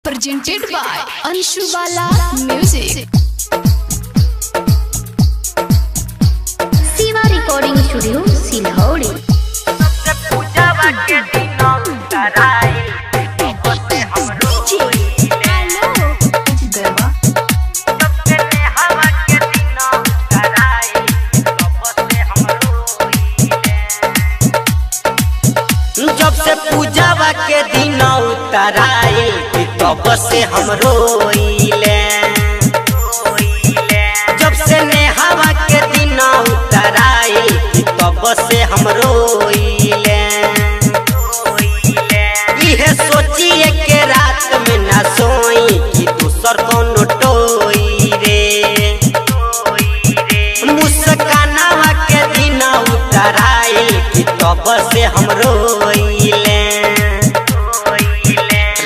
Presented by Anshubala Music. Shiva recording studio Silauri. जब से पूजावा के दिन उतराए तब से हम रोइले। जब से नेहावा के दिन उतराए तब से हम रोइले। इहे सोचिए के रात में ना सोई कि दूसर कोनो टोई रे। मुस्कानावा के दिन उतराए तब से हम रोइले।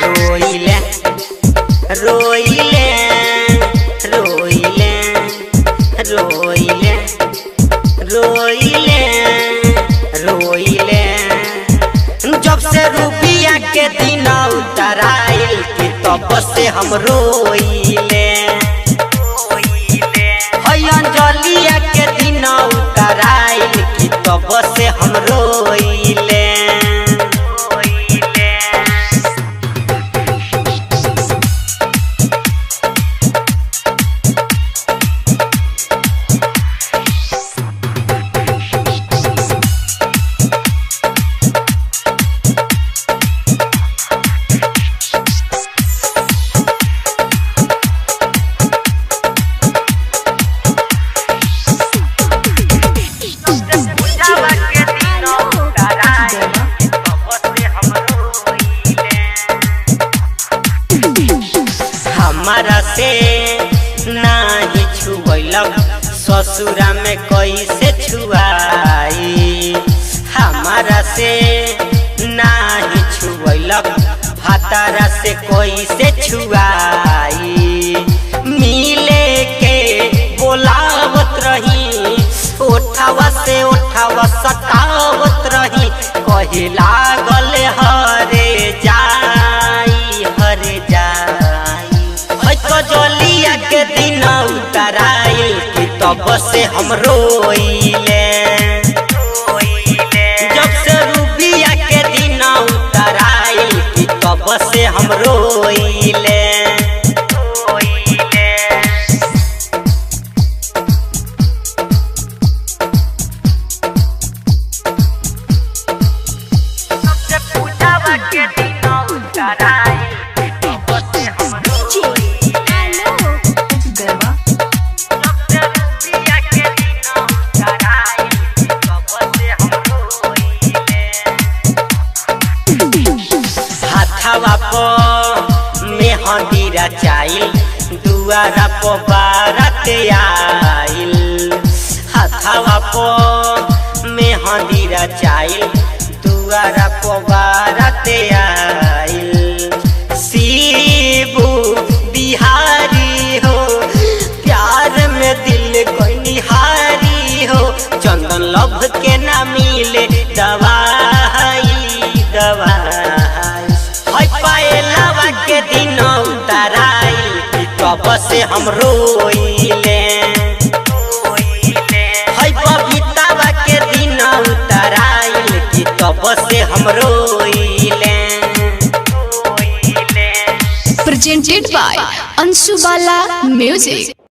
रोइले रोइले रोइले रोइले रोइले। जब से रुपया के दिन उतराए तब से हम रोइले। अंजलिया के दिन उतराए तब से हम रोइले। हमारा से नाही छुअलक ससुरा में कैसे छुआई। हमारा से नाही छुअलक भातारा से कैसे छुआई। मिले के बोलावत रही ओठावा से ओठावा सटावत रही। कहे लागल हरे जाई हरे जाई। जलिया के दिन उतराए तब से हम रोइले। जब से रुपया के दिन उतराए तब से हम रोइले। सबसे पूजावा के दिन उतराए तब से हम मेहंदी रचाइल दुआरा पो बारात आइल। हाथावा पो मेहंदी रचाइल दुआरा पो बारात आइल। शिबू बिहारी हो प्यार में दिल कोई निहारी हो। चंदन लभ के ना मिले दवाई दवाई। पायलावा के दिन उतराए तब से हम रोइले। बबीतावा के दिन उतराए तब से हम रोइले। Presented by Anshubala Music.